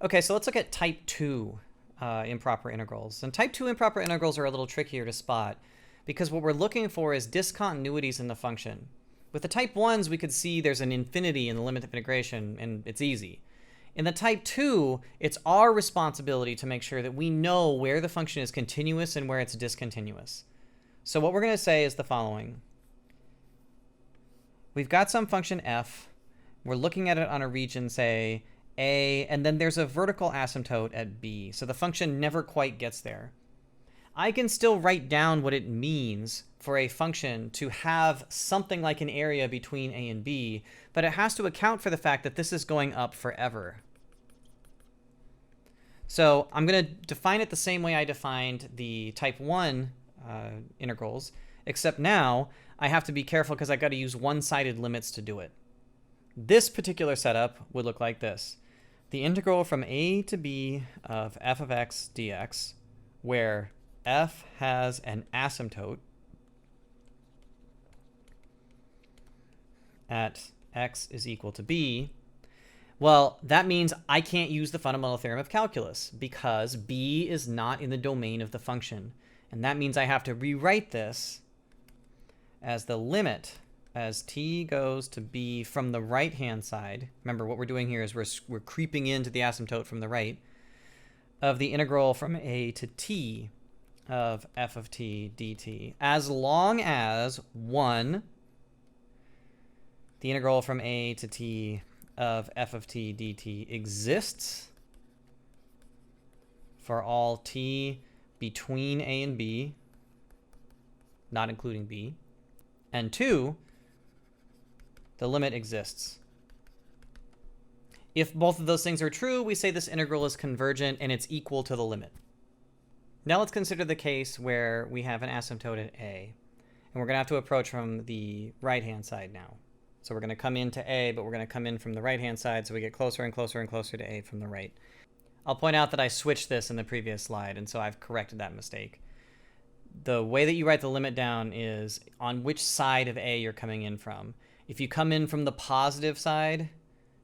Okay, so let's look at type 2 improper integrals. And type 2 improper integrals are a little trickier to spot because what we're looking for is discontinuities in the function. With the type 1s, we could see there's an infinity in the limit of integration, and it's easy. In the type 2, it's our responsibility to make sure that we know where the function is continuous and where it's discontinuous. So what we're going to say is the following. We've got some function f. We're looking at it on a region, say, a, and then there's a vertical asymptote at b. So the function never quite gets there. I can still write down what it means for a function to have something like an area between a and b, but it has to account for the fact that this is going up forever. So I'm going to define it the same way I defined the type 1 integrals, except now I have to be careful because I got to use one-sided limits to do it. This particular setup would look like this. The integral from a to b of f of x dx, where f has an asymptote at x is equal to b, well, that means I can't use the fundamental theorem of calculus because b is not in the domain of the function. And that means I have to rewrite this as the limit as t goes to b from the right-hand side. Remember, what we're doing here is we're creeping into the asymptote from the right of the integral from a to t of f of t dt, as long as 1, the integral from a to t of f of t dt exists for all t between a and b, not including b, and 2, the limit exists. If both of those things are true, we say this integral is convergent and it's equal to the limit. Now let's consider the case where we have an asymptote at a, and we're going to have to approach from the right-hand side now. So we're going to come into a, but we're going to come in from the right-hand side, so we get closer and closer and closer to a from the right. I'll point out that I switched this in the previous slide, and so I've corrected that mistake. The way that you write the limit down is on which side of a you're coming in from. If you come in from the positive side,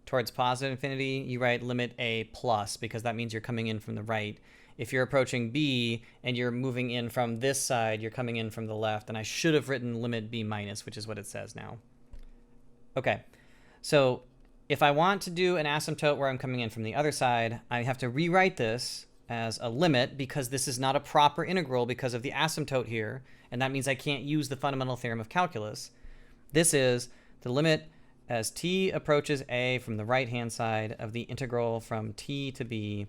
towards positive infinity, you write limit a plus, because that means you're coming in from the right. If you're approaching b and you're moving in from this side, you're coming in from the left, and I should have written limit b minus, which is what it says now. Okay, so if I want to do an asymptote where I'm coming in from the other side, I have to rewrite this as a limit because this is not a proper integral because of the asymptote here, and that means I can't use the fundamental theorem of calculus. This is the limit as t approaches a from the right-hand side of the integral from t to b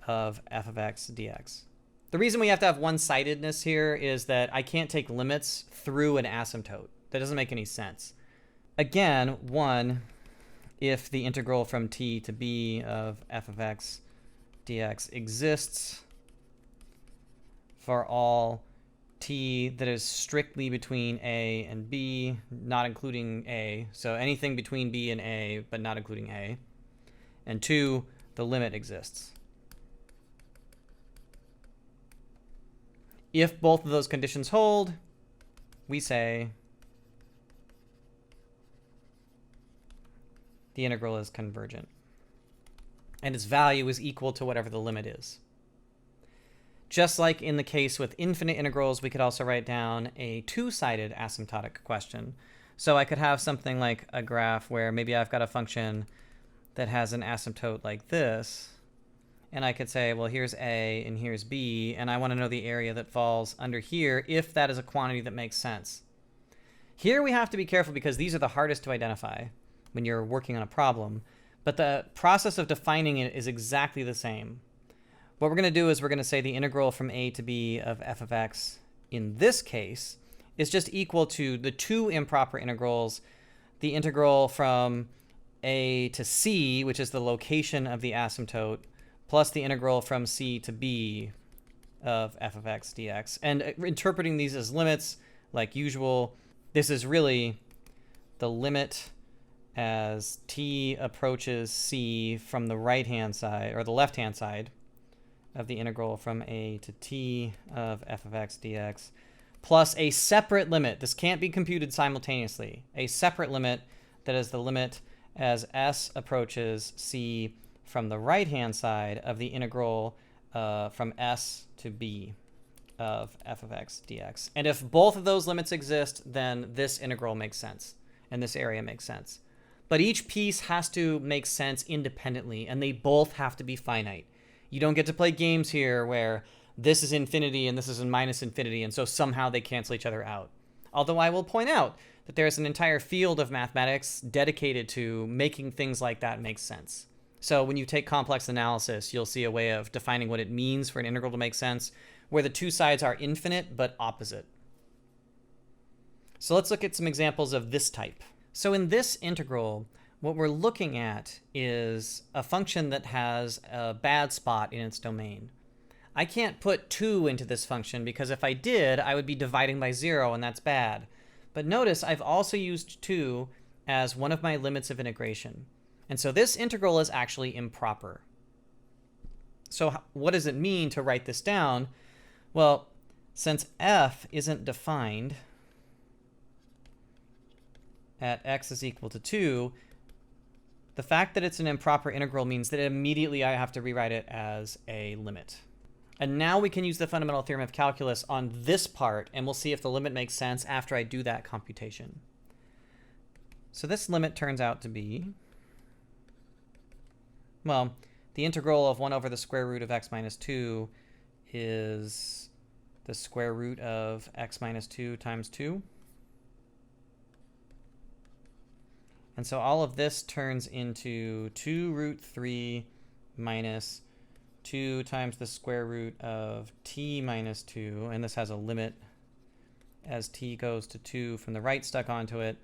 of f of x dx. The reason we have to have one-sidedness here is that I can't take limits through an asymptote. That doesn't make any sense. Again, 1, if the integral from t to b of f of x dx exists for all t that is strictly between a and b, not including a, so anything between b and a, but not including a, and 2, the limit exists. If both of those conditions hold, we say the integral is convergent, and its value is equal to whatever the limit is. Just like in the case with infinite integrals, we could also write down a two-sided asymptotic question. So I could have something like a graph where maybe I've got a function that has an asymptote like this, and I could say, well, here's a and here's b, and I want to know the area that falls under here if that is a quantity that makes sense. Here we have to be careful because these are the hardest to identify when you're working on a problem, but the process of defining it is exactly the same. What we're going to do is we're going to say the integral from a to b of f of x in this case is just equal to the two improper integrals, the integral from a to c, which is the location of the asymptote, plus the integral from c to b of f of x dx. And interpreting these as limits, like usual, this is really the limit as t approaches c from the right-hand side, or the left-hand side, of the integral from a to t of f of x dx, plus a separate limit. This can't be computed simultaneously. A separate limit that is the limit as s approaches c from the right-hand side of the integral from s to b of f of x dx. And if both of those limits exist, then this integral makes sense, and this area makes sense. But each piece has to make sense independently, and they both have to be finite. You don't get to play games here where this is infinity and this is in minus infinity, and so somehow they cancel each other out. Although I will point out that there's an entire field of mathematics dedicated to making things like that make sense. So when you take complex analysis, you'll see a way of defining what it means for an integral to make sense, where the two sides are infinite but opposite. So let's look at some examples of this type. So in this integral, what we're looking at is a function that has a bad spot in its domain. I can't put 2 into this function because if I did, I would be dividing by 0, and that's bad. But notice I've also used 2 as one of my limits of integration. And so this integral is actually improper. So what does it mean to write this down? Well, since f isn't defined at x is equal to 2, the fact that it's an improper integral means that immediately I have to rewrite it as a limit. And now we can use the fundamental theorem of calculus on this part, and we'll see if the limit makes sense after I do that computation. So this limit turns out to be, well, the integral of 1 over the square root of x minus 2 is the square root of x minus 2 times 2. And so all of this turns into 2 root 3 minus 2 times the square root of t minus 2. And this has a limit as t goes to 2 from the right stuck onto it.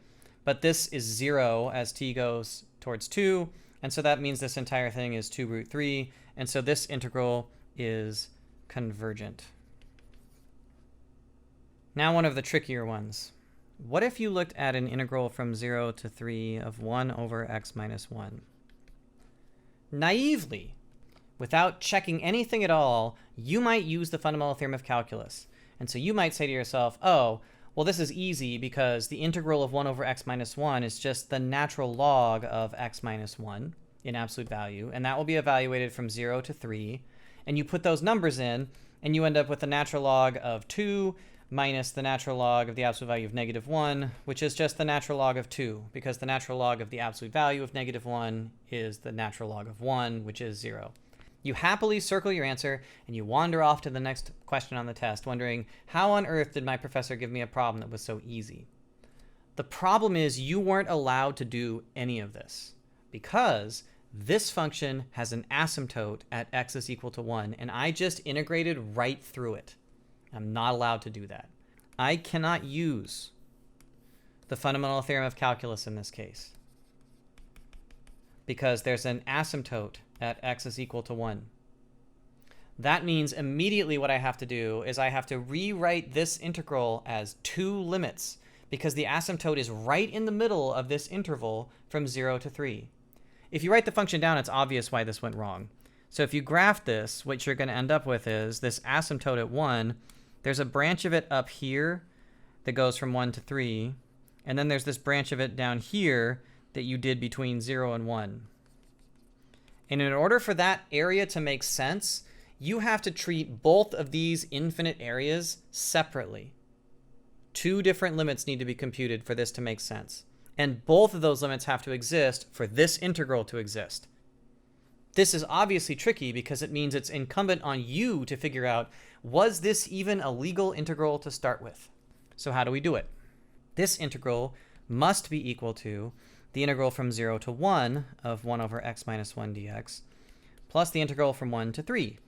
But this is 0 as t goes towards 2. And so that means this entire thing is 2 root 3. And so this integral is convergent. Now one of the trickier ones. What if you looked at an integral from 0 to 3 of 1 over x minus 1? Naively, without checking anything at all, you might use the fundamental theorem of calculus. And so you might say to yourself, oh, well, this is easy because the integral of 1 over x minus 1 is just the natural log of x minus 1 in absolute value. And that will be evaluated from 0 to 3. And you put those numbers in, and you end up with the natural log of 2 minus the natural log of the absolute value of negative 1, which is just the natural log of 2, because the natural log of the absolute value of negative 1 is the natural log of 1, which is 0. You happily circle your answer, and you wander off to the next question on the test, wondering, how on earth did my professor give me a problem that was so easy? The problem is you weren't allowed to do any of this, because this function has an asymptote at x is equal to 1, and I just integrated right through it. I'm not allowed to do that. I cannot use the fundamental theorem of calculus in this case because there's an asymptote at x is equal to 1. That means immediately what I have to do is I have to rewrite this integral as 2 limits because the asymptote is right in the middle of this interval from 0 to 3. If you write the function down, it's obvious why this went wrong. So if you graph this, what you're going to end up with is this asymptote at 1. There's a branch of it up here that goes from 1 to 3. And then there's this branch of it down here that you did between 0 and 1. And in order for that area to make sense, you have to treat both of these infinite areas separately. 2 different limits need to be computed for this to make sense. And both of those limits have to exist for this integral to exist. This is obviously tricky because it means it's incumbent on you to figure out, was this even a legal integral to start with? So how do we do it? This integral must be equal to the integral from 0 to 1 of 1 over x minus 1 dx plus the integral from 1 to 3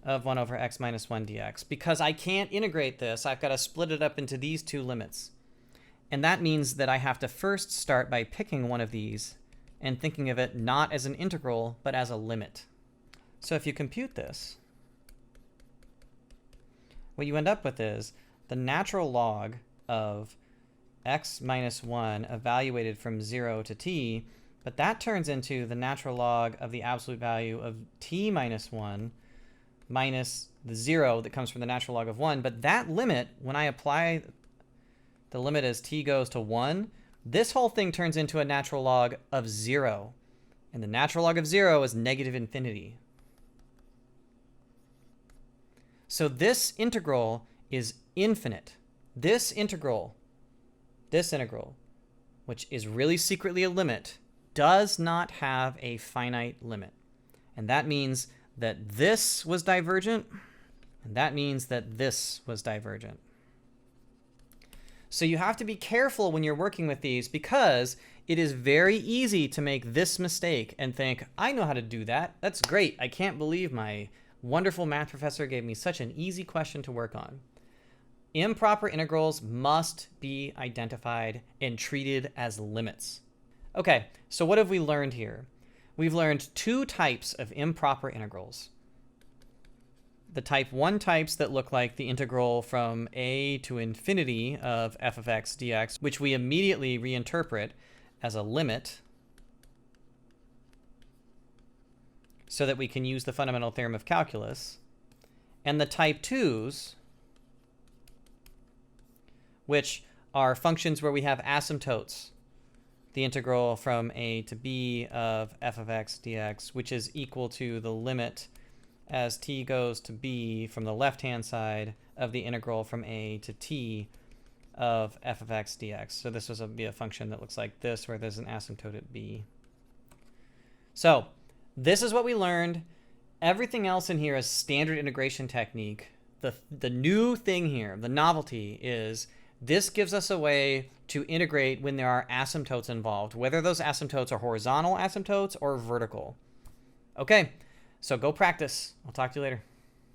of 1 over x minus 1 dx. Because I can't integrate this, I've got to split it up into these 2 limits. And that means that I have to first start by picking one of these and thinking of it not as an integral, but as a limit. So if you compute this, what you end up with is the natural log of x minus 1 evaluated from 0 to t, but that turns into the natural log of the absolute value of t minus 1 minus the 0 that comes from the natural log of 1. But that limit, when I apply the limit as t goes to 1, this whole thing turns into a natural log of 0 And the natural log of 0 is negative infinity. So this integral is infinite. This integral, which is really secretly a limit, does not have a finite limit. And that means that this was divergent, and that means that this was divergent. So you have to be careful when you're working with these, because it is very easy to make this mistake and think, I know how to do that. That's great. I can't believe my wonderful math professor gave me such an easy question to work on. Improper integrals must be identified and treated as limits. Okay, so what have we learned here? We've learned two types of improper integrals. The type 1 types that look like the integral from a to infinity of f of x dx, which we immediately reinterpret as a limit so that we can use the fundamental theorem of calculus. And the type 2s, which are functions where we have asymptotes, the integral from a to b of f of x dx, which is equal to the limit as t goes to b from the left-hand side of the integral from a to t of f of x dx. So this was be a function that looks like this, where there's an asymptote at b. So this is what we learned. Everything else in here is standard integration technique. The new thing here, the novelty, is this gives us a way to integrate when there are asymptotes involved, whether those asymptotes are horizontal asymptotes or vertical. Okay, so go practice. I'll talk to you later.